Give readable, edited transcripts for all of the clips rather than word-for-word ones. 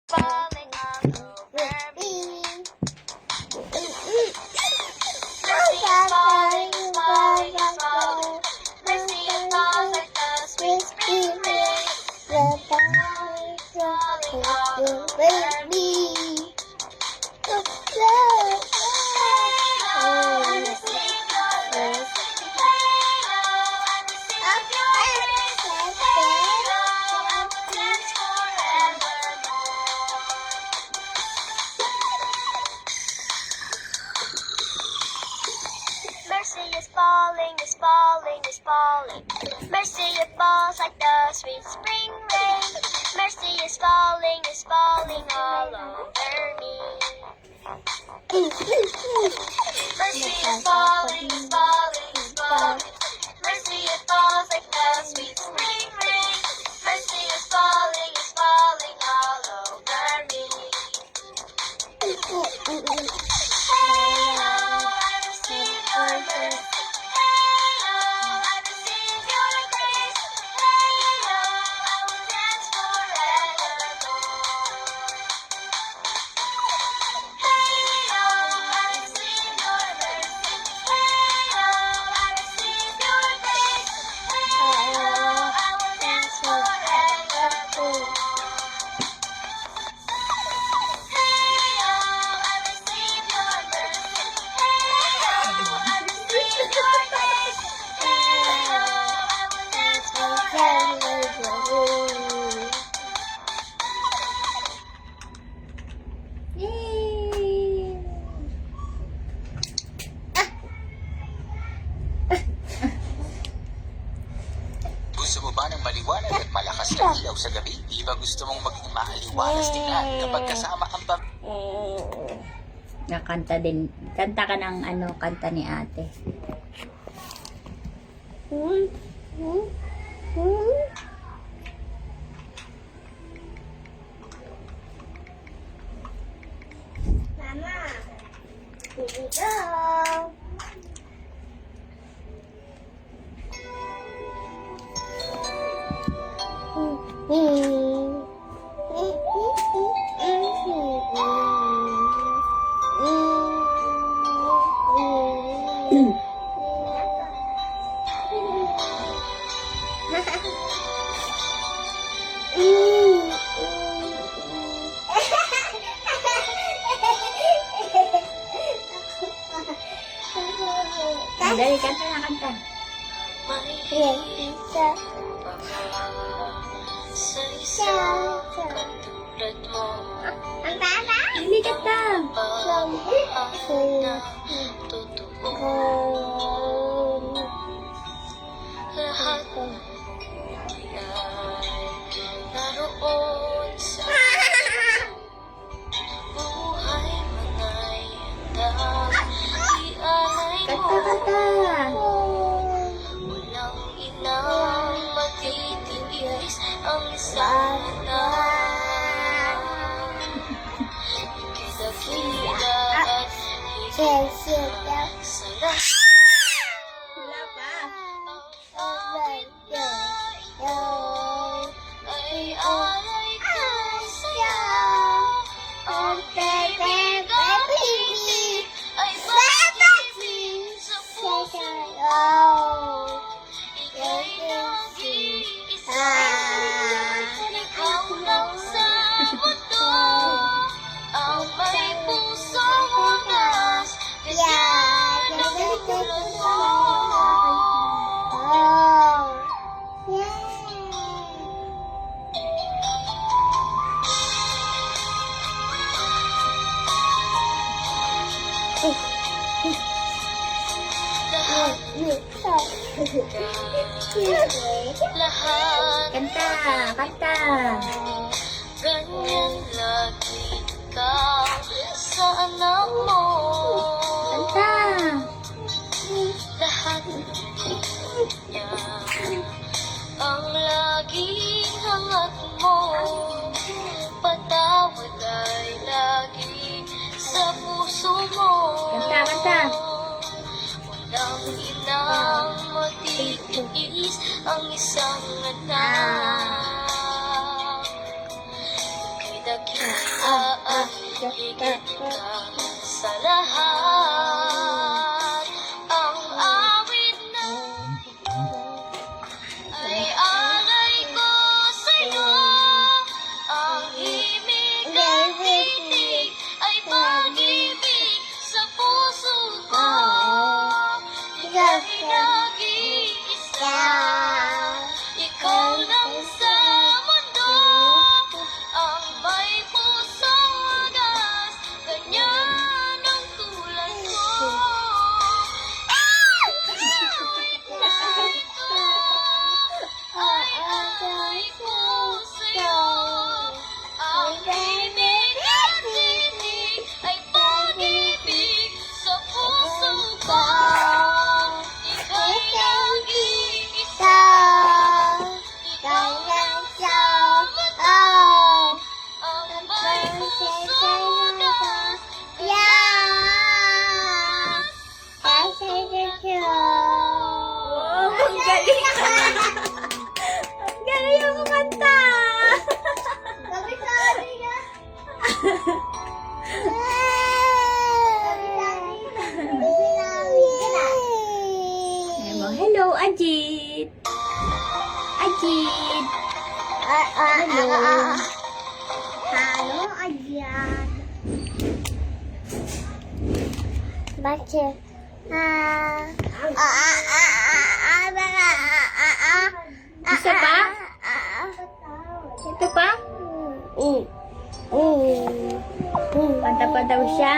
falling all over me. Mercy is falling, is falling, is falling. Mercy is falling like the sweet spring rain. Falling all over me. Mercy is falling, is falling, is falling. Mercy, it falls like the sweet spring rain. Mercy is falling all over me. Mercy is falling, is falling, is falling. Mercy, it falls like the sweet spring rain. Mercy is falling all over me. Hey, oh, I receive your mercy. Hey, oh, I receive your grace. Hey, oh, I will dance forevermore. Hey, oh, I receive your mercy. Hey, oh, I receive your grace. Hey, oh, I will dance forevermore. Hey, oh, I receive your mercy. Hey, oh, I receive your grace. Hey, oh, I will dance forevermore. Gusto mo ba ng maliwanag at malakas na ilaw sa gabi? Di ba gusto mong maging maaliwalas tingnan kapag kasama ang Nakanta din. Kanta ka ng kanta ni ate. Mama, here we go. Dali, kanta na kanta. Sa isang katulad mo, Hindi kanta. pagmamahal na totoo. Lahat ng buti ay naroon sa buhay man ay handang ialay mo. Kanta. Walang inang matitiis ang isang anak. Ika'y dakila at higit sa lahat. Wala pa. Ang awit na ito ay alay ko sa'yo. Ang pag-ibig ay pag-ibig sa puso ko. Ika'y nag-iisa. Ikaw lang sa mundo ang may pusong wagas. Ganyan ang tulad mo. Lahat Kanta. Kanta. ganyan lagi ikaw sa anak mo. Kanta. Lahat niya ang laging hangat mo. Patawad ay lagi sa puso mo. Kanta, kanta. Walang inang matitiis ang isang anak. Ika'y dakila higit ka sa lahat. Ang awit na ay alay ko sa'yo. Ang himig at titig ay pag-ibig sa puso ko. Ika'y nag-iisa, ikaw lang sa mundo. Ang may pusong wagas, ganyan ang tulad mo. Ay alay ko sa'yo. Ang himig at titig ay pag-ibig sa puso ko. Ika'y nag-iisa, ikaw lang sa mundo. Ang may pusong wagas, Wow, ang galing! Ang galing mo kanta! Ayan mo, hello, Ajit! Ajit! Hello! Halo ajan. Baca. Isa pa? Ito pa? Kanta pa daw siya.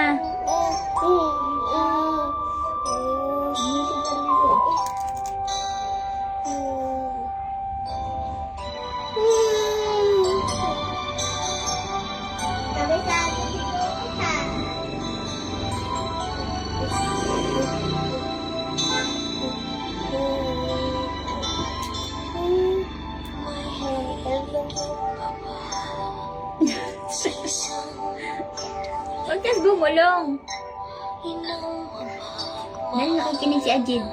Huwag kas gumulong. Dahil nakikinig si Ajit.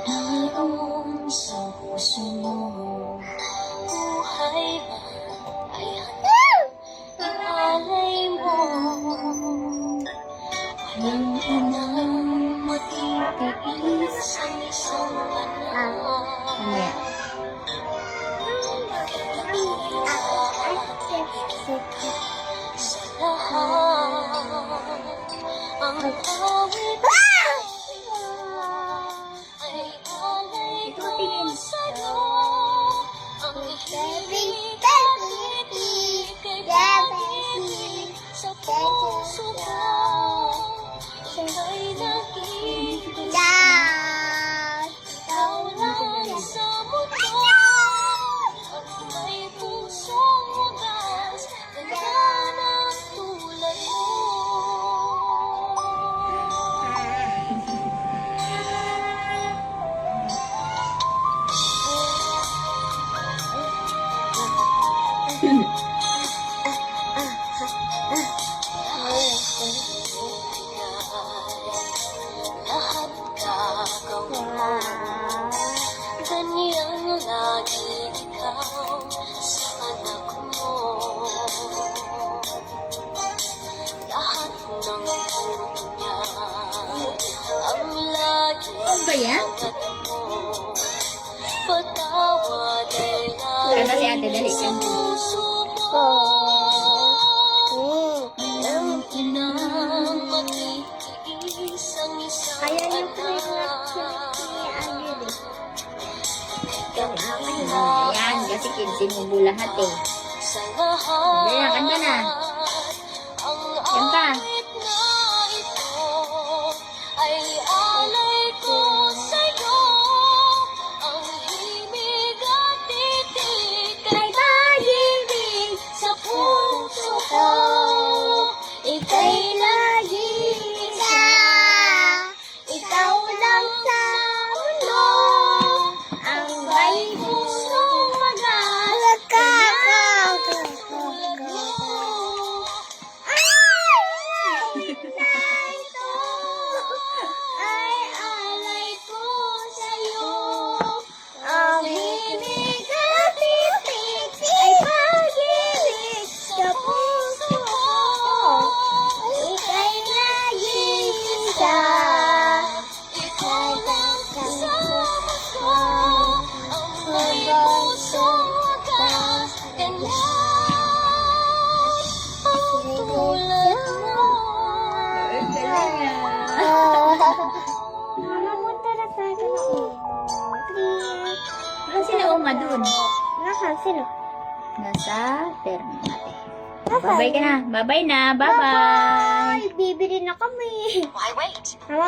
Naroon sa puso mo, buhay na ay ialay mo. Walang inang matitiis ang isang anak. Mamaya. Sa lahat, ang awit ay alay ko sa'yo. Ang himig at titig ay pag-ibig sa puso ko. Ika'y nag-iisa, ikaw lang sa mundo. Ang may pusong wagas, ganyan ang tulad mo. Lahat gagawin mo, ganyan lagi ikaw sa anak mo. Lahat ng buto niya ang lagi Ano ba yan? agad mo. Patawad ay Kanta si Ate, dali. sa puso mo. Walang inang matitiis ang isang Kaya yung Ayan, kasi kinsinubo lahat eh. sa lahat. Ayan, kanta na. Ang Kanta. awit na ito ay alay ko sa'yo. Ang himig at titig ay pag-ibig sa puso ko. Ika'y nag-iisa, ikaw lang sa mundo. Ang may pusong wagas, ganyan ang tulad mo. Saan sila Uma dun? Nasaan sila? Nasa terminal. Nasaan? Bye-bye ka na. Bye-bye na. Bye-bye. Ay, bibili na kami. Why wait? Mama,